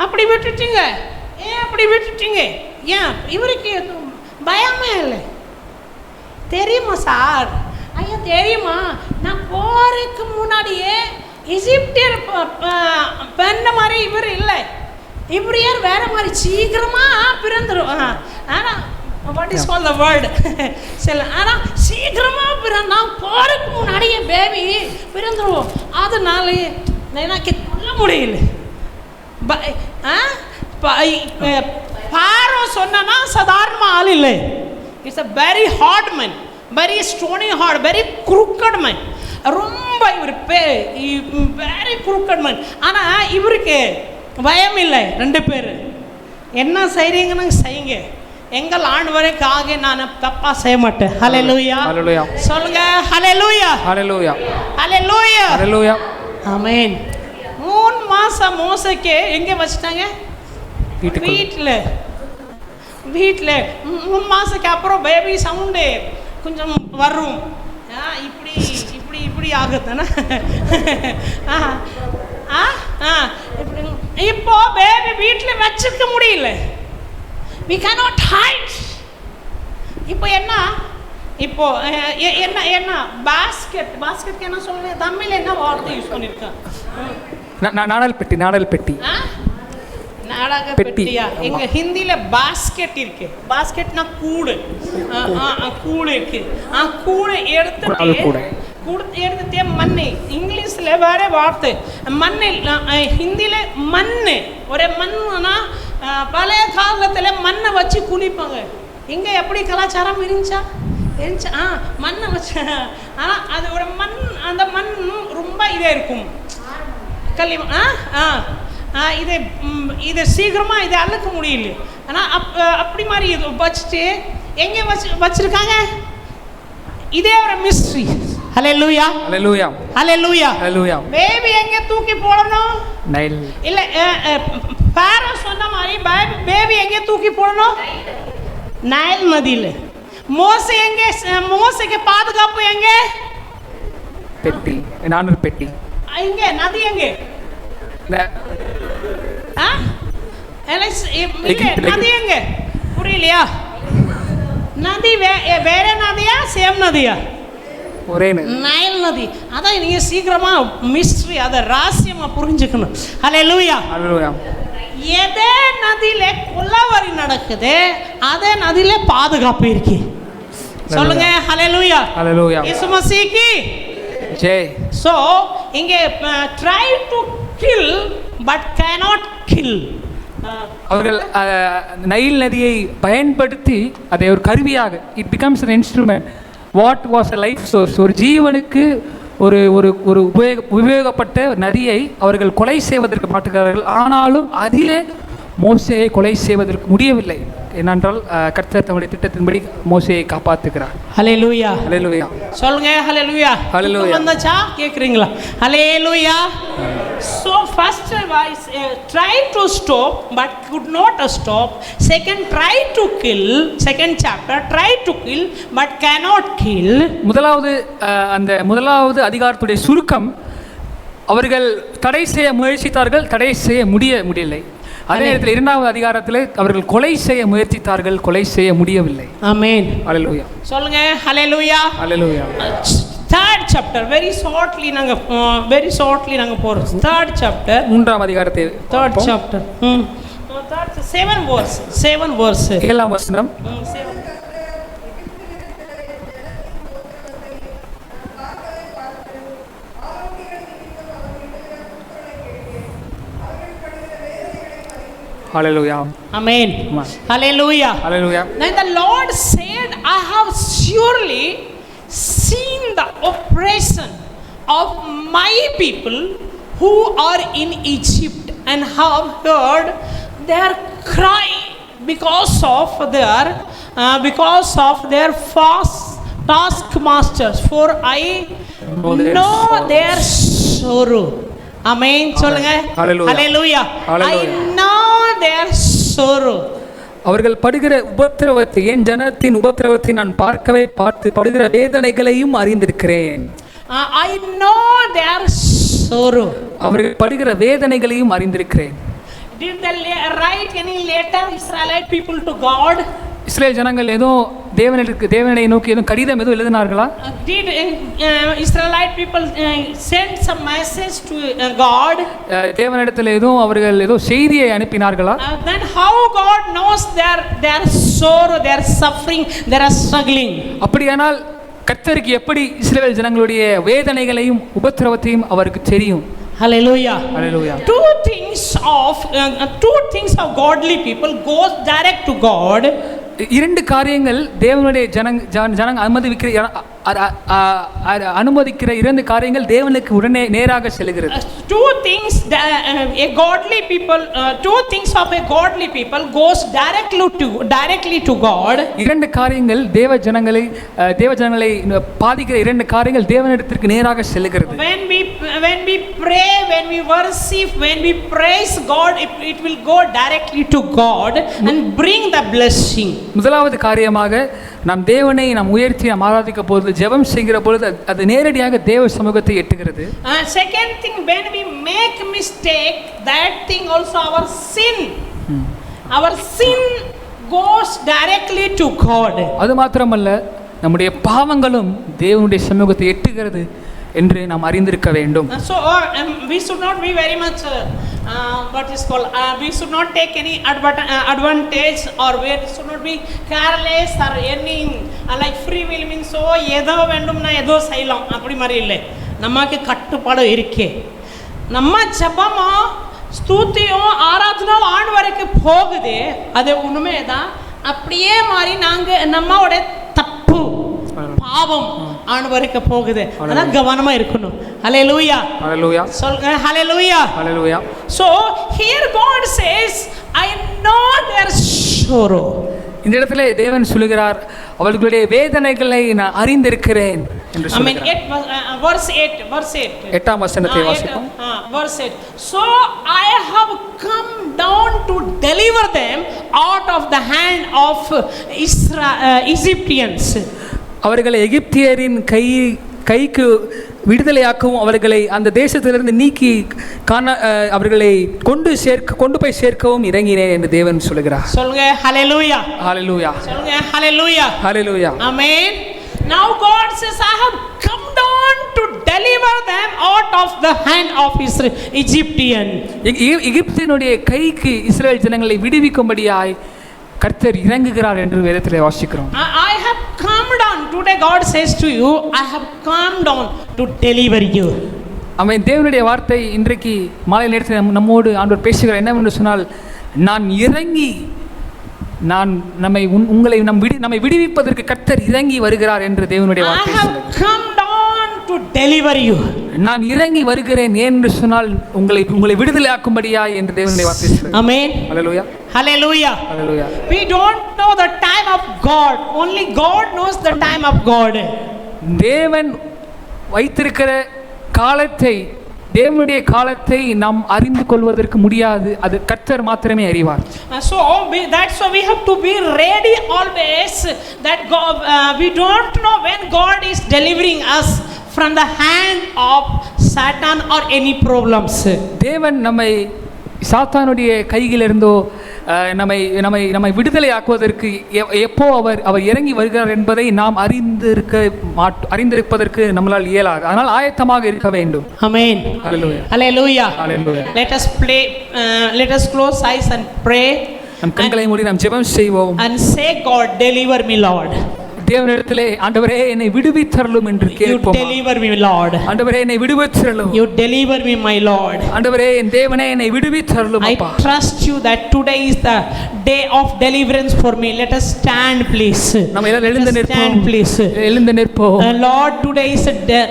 அப்படி விட்டுட்டீங்க, ஏன் அப்படி விட்டுட்டீங்க, ஏன்? இவருக்கு பயமே இல்லை. தெரியுமா சார்? ஐயா தெரியுமா, நான் போறதுக்கு முன்னாடியே எகிப்தியர் பெண்ண மாதிரி இவர் இல்லை, இவரையார் வேற மாதிரி சீக்கிரமா பிறந்துடும். ஆனால் what is call the world சரி, ஆனால் சீக்கிரமாக பிறந்தா போறதுக்கு முன்னாடியே பேபி பிறந்துடும். அதனால எனக்கு சொல்ல முடியல. பாரோ சொன்னா சாதாரண ஆள் இல்லை. It's a very hard man, very stony heart, very crooked man. ரொம்ப இவர் வெரி குருக்கட் மேன். ஆனால் இவருக்கு பயம் இல்லை. 2 பேர் என்ன செய்றீங்கன்னு செய்யுங்க, எங்கள் ஆண்டவருக்காக நான் தப்பா செய்ய மாட்டேன். ஹல்லேலூயா, ஹல்லேலூயா சொல்லுங்க. ஹல்லேலூயா, ஹல்லேலூயா, ஹல்லேலூயா, ஹல்லேலூயா. ஆமென். 3 மாசம் மோசேக்கு எங்கே வச்சுட்டாங்க? வீட்டில். 3 மாதத்துக்கு அப்புறம் பேபி சவுண்டு கொஞ்சம் வரும். இப்படி இப்படி இப்படி ஆகுதுன்னா இப்படி. இப்போ பேபி வீட்டில் வச்சிருக்க முடியல. we cannot hide. இப்போ என்ன, இப்போ என்ன என்ன பாஸ்கெட் என்ன சொல்லுங்க தமிழ், என்ன வார்த்தை யூஸ் பண்ணிருக்கேன்? நாடல் பெட்டி, நாடல் பெட்டி, நாடக பெட்டியா? எங்க ஹிந்தியில பாஸ்கெட் இருக்கு. பாஸ்கெட்னா கூடு, கூடு இருக்கு. கூடு எடுத்துட்டு மண்ணு. இங்கிலீஷ்ல வேற வார்த்தை மண்ணில், ஹிந்தியில மண்ணு. ஒரு மண்ணுனா பழைய காலத்தில் மண்ணை வச்சு குளிப்பாங்க. இங்கே எப்படி கலாச்சாரம் இருந்துச்சா? மண்ணை வச்சு. ஆனால் அது ஒரு மண், அந்த மண் ரொம்ப இதாக இருக்கும், களிமண். இது சீக்கிரமாக இதை அழுக்க முடியல. ஆனால் அப்படி மாதிரி இது வச்சுட்டு எங்கே வச்சிருக்காங்க? இதே ஒரு மிஸ்ட்ரி. ஹல்லேலூயா, ஹல்லேலூயா, ஹல்லேலூயா, ஹல்லேலூயா. பேபி எங்கே தூக்கி போடணும்? நைல். இல்லை, பாரோ சொன்ன மாதிரி பேபி எங்கே தூக்கி போடணும்? நைல் நதியில். மோசே எங்கே? மோசேக்கு பாதுகாப்பு எங்கே? பெட்டி, நானூறு பெட்டி. எங்கே நதி? எங்கே நதி? எங்கே? புரியலையா? நதி வேற நதியா சேம் நதியா? ஒரே நைல் நதி. அதான் நீங்க சீக்கிரமா மிஸ்ட்ரி, அதை ரகசியமா புரிஞ்சுக்கணும். ஹல்லேலூயா, ஹல்லேலூயா. எதே நதியில கொல்லவரி நடக்குது, அதே நதியில பாதுகாப்பு இருக்கு. சொல்லுங்க. Hallelujah, hallelujah. இயேசு மசீஹ்க்கு ஜெய். சோ இங்கே try to kill but cannot kill. அவர்கள் நைல் நதியை பயன்படுத்தி அதை ஒரு கருவியாக, it becomes an instrument. What was a life source, ஒரு ஜீவனுக்கு ஒரு ஒரு ஒரு உபயோகப்பட்ட நதியை அவர்கள் கொலை செய்வதற்கு மாட்டுகிறார்கள். ஆனாலும் அதிலே மோசேயை கொலை செய்வதற்கு முடியவில்லை. ஏனென்றால் கர்த்தர் தம்முடைய திட்டத்தின்படி மோசேயை காப்பாற்றுகிறார். ஹல்லேலூயா, ஹல்லேலூயா. சொல்லுங்க. ஹல்லேலூயா, ஹல்லேலூயா. வந்தாச்சா? கேக்குறீங்களா? ஹல்லேலூயா. So first try to stop but could not stop. Second, try to kill. Second chapter, try to kill but cannot kill. முதலாவது அதிகாரத்துடைய சுருக்கம், அவர்கள் தடை செய்ய முயற்சித்தார்கள், தடை செய்ய முடியவில்லை. அதே நேரத்தில் 2வது அதிகாரத்தில் அவர்கள் கொலை செய்ய முயற்சித்தார்கள், கொலை செய்ய முடியவில்லை. ஆமென், ஹல்லேலூயா. சொல்லுங்க. ஹல்லேலூயா, ஹல்லேலூயா. Third chapter, very shortly நாங்க போறோம். Third chapter, 3ஆம் அதிகாரத்தை. Third chapter, 7 verse 7ஆம் வசனம். Hallelujah. Amen. Hallelujah. Hallelujah. Then the Lord said, I have surely the oppression of my people who are in Egypt, and have heard their cry because of their fast taskmasters, for I know their sorrow. Amen. சொல்லுங்க. Hallelujah. I know their sorrow. அவர்கள் படுகிற உபத்திரவத்தை, என் ஜனத்தின் உபத்திரவத்தை நான் பார்த்து படுகிற வேதனைகளையும் அறிந்திருக்கிறேன். I know their sorrow. அவர்கள் படுகிற வேதனைகளையும் அறிந்திருக்கிறேன். Did they write any letter, Israelite people, to God? Israel ஜனங்கள் ஏதோ தேவனை நோக்கி ஏதோ கடிதம் ஏதோ எழுதினார்களா? Did Israelite people send some message to God? தேவனிடத்தில் ஏதோ அவர்கள் ஏதோ செய்தியை அனுப்பினார்களா? Then how God knows their sorrow, their suffering, their struggling? அப்படியானால் கர்த்தருக்கு எப்படி இஸ்ரவேல் ஜனங்களுடைய வேதனைகளையும் உபத்திரவத்தையும் அவருக்கு தெரியும்? Hallelujah. Hallelujah. Two things of godly people goes direct to God. இரண்டு காரியங்கள் தேவனுடைய ஜனங்க அனுமதிக்கிற இரண்டு காரியங்கள் தேவனுக்கு உடனே நேராக செல்கிறது. Two things of a godly people goes directly to God. இரண்டு காரியங்கள் தேவ ஜனங்களை பாதிக்கிற இரண்டு காரியங்கள் தேவனிடத்திற்கு நேராக செல்கிறது. When we pray, when we worship, when we praise God, it will go directly to God and bring the blessing. முதலாவது காரியமாக நாம் தேவனை நாம் உயர்த்தி நாம் ஆராதிக்க போது, ஜெபம் செய்கிற பொழுது அது நேரடியாக தேவ சமூகத்தை எட்டுகிறது. Second thing, when we make mistake, that thing also our sin goes directly to God. அது மாத்திரமல்ல, நம்முடைய பாவங்களும் தேவனுடைய சமூகத்தை எட்டுகிறது என்று நாம் அறிந்திருக்க வேண்டும். So we should not be very much we should not take any advantage, or we should not be careless or any like free will means so ஏதோ வேண்டும்னா ஏதோ செய்யலாம் அப்படி மாதிரி இல்லை. நமக்கு கட்டுப்பாடு இருக்கே. நம்ம ஜெபமோ ஸ்துதியோ ஆராதனோ ஆண்டு வரைக்கும் போகுது, அது உண்மைதான். அப்படியே மாதிரி நம்மோட தப்பு பாவம் ஆண்டு வரைக்கும் போகுது. அதான் கவனமா இருக்கணும். ஹல்லேலூயா. ஹல்லேலூயா. சொல்லுங்க hallelujah. Hallelujah. So here God says, I know their sorrow. இந்த இடத்துல தேவன் சொல்கிறார், அவர்களுடைய வேதனைகளை நான் அறிந்திருக்கிறேன் என்று சொல்கிறார். verse 8 8ஆம் வசனத்தை வாசிப்போம். verse 8. So I have come down to deliver them out of the hand of Egyptians. அவர்களை எகிப்தியரின் கைக்கு விடுதலையாக்கவும் அவர்களை அந்த தேசத்திலிருந்து நீக்கி அவர்களை கொண்டு போய் சேர்க்கவும் இறங்கினேன் என்று தேவன் சொல்கிறார். சொல்லுங்க ஹல்லேலூயா. ஹல்லேலூயா. சொல்லுங்க hallelujah. Hallelujah. Amen. Now God says, I have come down to deliver them out of the hand of Egyptian. எகிப்தினுடைய கைக்கு இஸ்ரவேல் ஜனங்களை விடுவிக்கும்படியாய் கர்த்தர் இறங்குகிறார் என்று வேதத்திலே வாசிக்கிறோம். I have come down. Today God says to you, I have come down to deliver you. ஆமென். தேவனுடைய வார்த்தை இன்றைக்கு மாலை நேரத்தில் நம்மோடு ஆண்டவர் பேசுகிறார். என்னவென்று சொன்னால், நான் இறங்கி நம்மை விடுவிப்பதற்கு கர்த்தர் இறங்கி வருகிறார் என்று தேவனுடைய வார்த்தை சொல்கிறது. I have come down to deliver you. நான் இறங்கி வருகிறேன் என்று சொன்னால் உங்களை விடுதலையாக்கும்படியாய் என்று தேவனுடைய வார்த்தை சொல்கிறது. ஆமென். ஹல்லேலூயா. Hallelujah. Hallelujah. We don't know the time of God. Only God knows the time of God. தேவன் வைத்திருக்கிற காலத்தை, தேவனுடைய காலத்தை நாம் அறிந்து கொள்வதற்கு முடியாது. அது கர்த்தர் மாத்திரமே அறிவார். That's why we have to be ready always, that God, we don't know when God is delivering us from the hand of Satan or any problems. தேவன் நம்மை சாத்தானுடைய கையிலிருந்தோ நம்மை விடுதலை ஆக்குவதற்கு எப்போ அவர் இறங்கி வருகிறார் என்பதை நாம் அறிந்திருப்பதற்கு நம்மளால் இயலாது. ஆனால் ஆயத்தமாக இருக்க வேண்டும். ஆமென். ஹல்லேலூயா. ஹல்லேலூயா. ஹல்லேலூயா. Let us close eyes and pray. நம் கண்களை மூடி நாம் ஜெபம் செய்வோம். And say, God, deliver me, Lord. தேவனிடத்திலே ஆண்டவரே என்னை விடுவித்தருளும் என்று You கேட்போம். deliver me, Lord. ஆண்டவரே என்னை விடுவித்தருளும். You deliver me, my Lord. ஆண்டவரே என் தேவனே என்னை விடுவித்தருளும் I அப்பா. trust you that today is the day of deliverance for me. Let us stand, please. நம்ம எல்லாரும் எழுந்து Let us stand, நிற்போம். please. எழுந்து நிற்போம். Lord, today is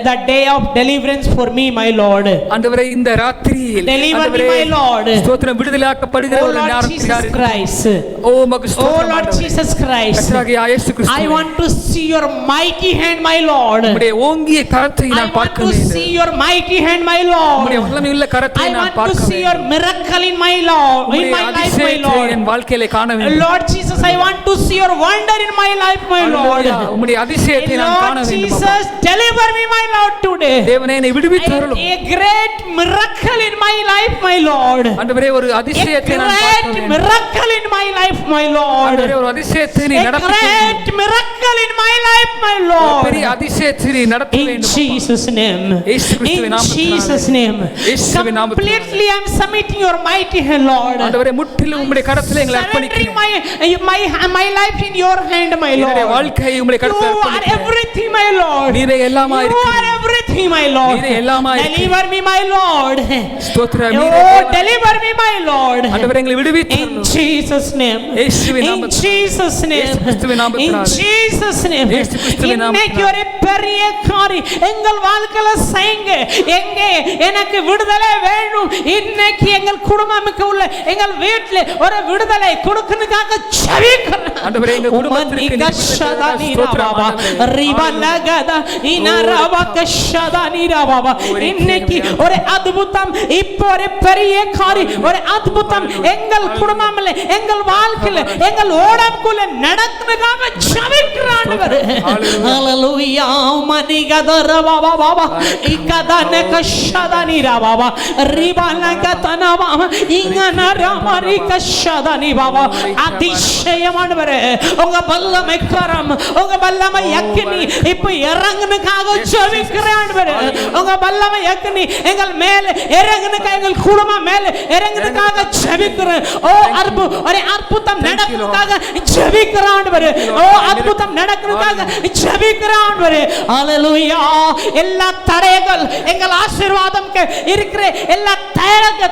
the day of deliverance for me, my Lord. ஆண்டவரே இந்த ராத்திரியில் Deliver me, ஆண்டவரே my Lord. ஸ்தோத்திரம் விடுதலையாக்கப்படுகிற Oh ஒரு Lord நேரத்தில் Jesus Christ. ஓ மக்கு Oh ஸ்தோத்திரம் Lord ஆண்டவரே. Jesus Christ. கர்த்தராகிய இயேசு I கிறிஸ்துவே want to see your mighty hand, my Lord. உம்முடைய ஓங்கிய கரத்தை I நான் want பார்க்க to வேண்டும். see your mighty hand, my உம்முடைய Lord. வல்லமையுள்ள கரத்தை I நான் want to பார்க்க see your வேண்டும். miracle in my Lord, in உம்முடைய my life, my அதிசயத்தை Lord. என் வாழ்க்கையிலே காண வேண்டும். Lord Jesus, I want to see your wonder in my life, my Lord. அல்லேலூயா. உம்முடைய அதிசயத்தை நான் காண Lord வேண்டும் அப்பா. Jesus, deliver me, my Lord, today. தேவனே என்னை விடுவித்தருளும். A great miracle in my life, my Lord. ஆண்டவரே ஒரு A அதிசயத்தை நான் பார்க்க great வேண்டும். miracle in my life, my ஆண்டவரே Lord. ஒரு அதிசயத்தை நீ A நடத்த வேண்டும். great miracle in my life, my ஒரு பெரிய Lord. அதிசயத்தை நீ நடத்த In வேண்டும் அப்பா. Jesus' name. இயேசு கிறிஸ்துவின் In நாமத்தினாலே. Jesus' name. இயேசுவின் நாமத்தினாலே. Completely I'm submitting your mighty hand, Lord. ஆண்டவரே முற்றிலும் உம்முடைய கரத்திலே எங்களை Surrendering அர்ப்பணிக்கிறேன். my life in your hand, my என்னுடைய Lord. வாழ்க்கையை உம்முடைய You கரத்திலே are அர்ப்பணிக்கிறேன். everything, my Lord. நீரே எல்லாமா You are இருக்கிறீர். everything, my Lord. நீரே எல்லாமா இருக்கிறீர். Deliver me, my Lord. ஸ்தோத்திரம் நீரே Oh, எல்லாமா deliver me, my Lord. ஆண்டவரே எங்களை In விடுவித்தருளும். Jesus' name. இயேசுவின் In நாமத்தினாலே. Jesus' name. இயேசு கிறிஸ்துவின் In நாமத்தினாலே. Jesus' name. இயேசு கிறிஸ்துவின் இன்னைக்கு நாமத்தினாலே. ஒரு பெரிய காரியம் எங்கள் வாழ்க்கையில செய்யுங்க. எங்கே எனக்கு விடுதலை வேணும். இன்னைக்கு எங்கள் குடும்பமுக்கு உள்ள எங்கள் வீட்டில் ஒரு விடுதலை கொடுக்கணுக்காக ஜெபிக்கிறேன். ஆண்டவரே எங்கள் குடும்பத்திற்கு நீர் விடுதலை ஸ்தோத்திரம் ஆண்டவரே. இன்னைக்கு ஒரு அத்புதம், இப்போ ஒரு பெரிய காரியம், ஒரு அத்புதம் எங்கள் குடும்பம்ல, எங்கள் வாழ்க்கையில, எங்கள் ஓடம்குள்ள நடக்குதுக்காக ஜெபிக்கிறேன் ஆண்டவரே. ஹalleluya. மனிகதர பாபா பாபா இகதன கஷதனி பாபா ரிபலகதன பாபா இங்கன ராமரி கஷதனி பாபா. அதிசயமானவரே, உங்க வல்லமை கரம், உங்க வல்லமை அக்கினி இப்போ இறங்குனதுக்காக ஜெபிக்கிறேன் ஆண்டவரே. உங்க வல்லமை அக்கினி எங்கள் மேல இறங்குனதுக்காக, எங்கள் குடும்பம் மேல இறங்குனதுக்காக ஜெபிக்கிறேன். ஓ ஒரு அற்புதம் நடக்குதுக்காக ஜெபிக்கிறேன் ஆண்டவரே. ஓ அற்புதம் நடக்குதுக்காக ஜெபிக்கிறேன் ஆண்டவரே. ஹalleluya. எல்லா தடைகள், எங்கள் ஆசீர்வாதம்க்கு இருக்கிற எல்லா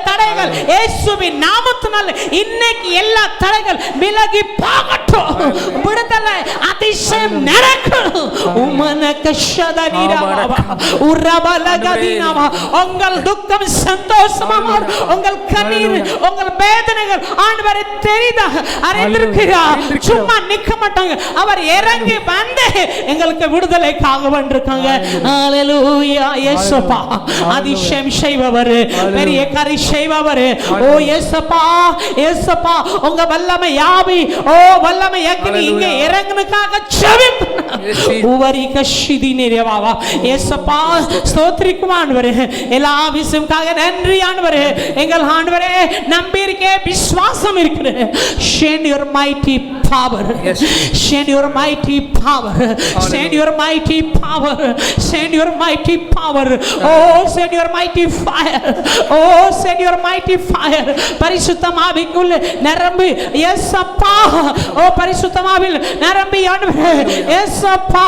தடைகள் இயேசுவின் நாமத்தினால இன்னைக்கு எல்லா தடைகள் விலகி போகட்டும். விடுதலை அதிசயம் நடக்கணும். உமனக ஷதனிரவா உரபலகதினவா. உங்கள் துக்கம் சந்தோஷமா மாறும். உங்கள் கண்ணீர், உங்கள் வேதனைகள் ஆண்டவரே தெரியுதா, அறிந்திருக்கிறார். சும்மா நிக்க மாட்டாங்க. அவர் இறங்கி வந்து எங்களுக்கு விடுதலைக்காக வந்திருக்காங்க. ஹalleluya. இயேசுப்பா அதிசயம் செய்பவர், பெரிய காரியம் செய்பவர். ஓ இயேசுப்பா, இயேசுப்பா உங்க வல்லமை யாவி, ஓ வல்லமை அக்கினி இங்கே இறங்குனதுக்காக ஜெபிக்கிறேன். உவரி கஷிதினிரவா. இயேசுப்பா ஸ்தோத்திரிக்கும் ஆண்டவரே. எல்லா விஷயம்காக நன்றி ஆண்டவரே. எங்கள் ஆண்டவரே நம்பிக்கை விசுவாசம் இருக்குது. Send your mighty power. Send your mighty power. Send your mighty power. Send your mighty power. Oh, send your mighty fire. Oh, send your mighty fire. பரிசுத்தம் ஆவிக்குள்ள நிரம்பி இயேசப்பா. ஓ பரிசுத்தம் ஆவியில் நிரம்பி ஆண்டவரே. இயேசப்பா,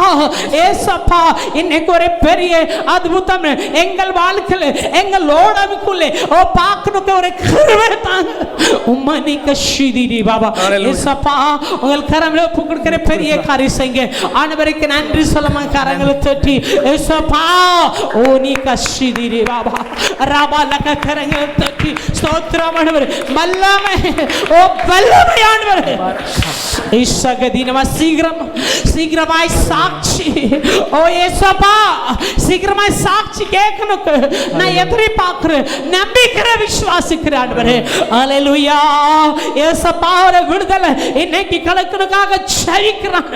இயேசப்பா இன்னைக்கு ஒரு பெரிய அத்புதம் எங்கள் வாழ்க்கையில, எங்கள் ஓடமுக்குள்ள ஓ பார்க்கணுக்கு ஒரு கிருபை தாங்க. உம்மனி கஷிதிரி பாபா. இயேசப்பா உங்கள் கரங்களை ஒப்பு கொடுக்கிற பெரிய காரியம் செய்யுங்க ஆண்டவருக்கு நன்றி சொல்லுமா. கரங்களை தட்டி இயேசப்பா ஓ நீ கஷிதிரி பாபா ராபாலக கரங்களை தட்டி ஸ்தோத்திரம் ஆண்டவரே. வல்லமை, ஓ வல்லமை ஆண்டவரே. இசகதினமா சீக்கிரமாய் சாட்சி, ஓ இயேசப்பா சீக்கிரமாய் சாட்சி கேட்கணும். நான் எதிர்பார்க்கிறேன், நம்பிக்கிறேன், விசுவாசிக்கிறேன் ஆண்டவரே. ஹalleluya. இயேசப்பா ஒரு விடுதலை இன்னைக்கு கலக்கணுக்காக ஜெபிக்கிறான்.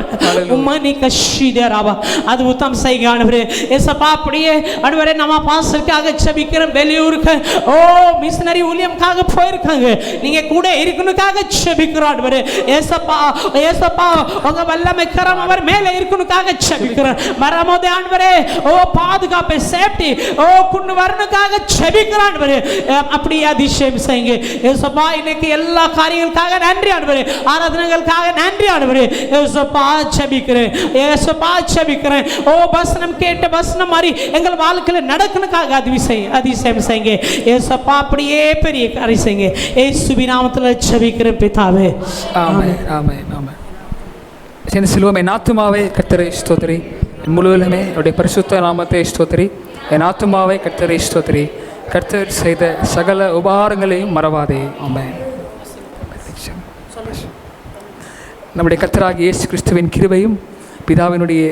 உம்மனி கஷிதராவா அத்புதம் செய்யுங்க ஆண்டவரே. இயேசப்பா அப்படியே ஆண்டவரே நம்ம பாஸ்டருக்காக ஜெபிக்கிறோம். வெளியூருக்கு ஓ மிஷனரி ஊழியம்காக போயிருக்காங்க. நீங்க கூட இருக்கணுக்காக ஜெபிக்கிறோம் ஆண்டவரே. இயேசப்பா ஏசப்பா உங்க வல்லமை கரம் அவர் மேலே இருக்கணுக்காக ஜெபிக்கிறேன். மரமோதே ஆண்டவரே ஓ பாதுகாப்பு சேஃப்டி ஓ கொண்டு வரணுக்காக ஜெபிக்கிறேன் ஆண்டவரே. அப்படியே அதிசயம் செய்யுங்க ஏசப்பா. இன்னைக்கு எல்லா காரியங்களுக்காக நன்றி ஆண்டவரே, ஆராதனைகளுக்காக நன்றி ஆண்டவரே. ஏசப்பா ஜெபிக்கிறேன், ஏசப்பா ஜெபிக்கிறேன். ஓ வசனம் கேட்ட வசனம் மாதிரி எங்கள் வாழ்க்கையில் நடக்கணுக்காக அதிசயம் செய்யுங்க ஏசப்பா. அப்படியே பெரிய காரியம் செய்யுங்க இயேசுவின் நாமத்தில் ஜெபிக்கிறேன் பிதாவே. ஆமென் ஆமென் ஆமென். என் சிலுவை என் ஆத்துமாவே கர்த்தரை ஸ்தோத்திரி, என் முழுவதுமே அவருடைய பரிசுத்த நாமத்தை ஸ்தோத்திரி. என் ஆத்துமாவை கர்த்தரை ஸ்தோத்திரி, கர்த்தர் செய்த சகல உபகாரங்களையும் மறவாதே. ஆமென். நம்முடைய கர்த்தராகிய இயேசு கிறிஸ்துவின் கிருபையும் பிதாவினுடைய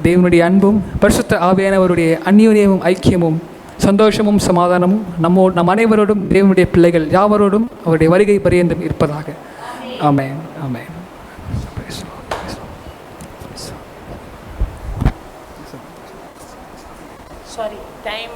தேவனுடைய அன்பும் பரிசுத்த ஆவியானவருடைய அந்யோன்யமும் ஐக்கியமும் சந்தோஷமும் சமாதானமும் நம் அனைவரோடும் தேவனுடைய பிள்ளைகள் யாவரோடும் அவருடைய வருகை பரியந்தம் இருப்பதாக. ஆமென் ஆமென். Sorry time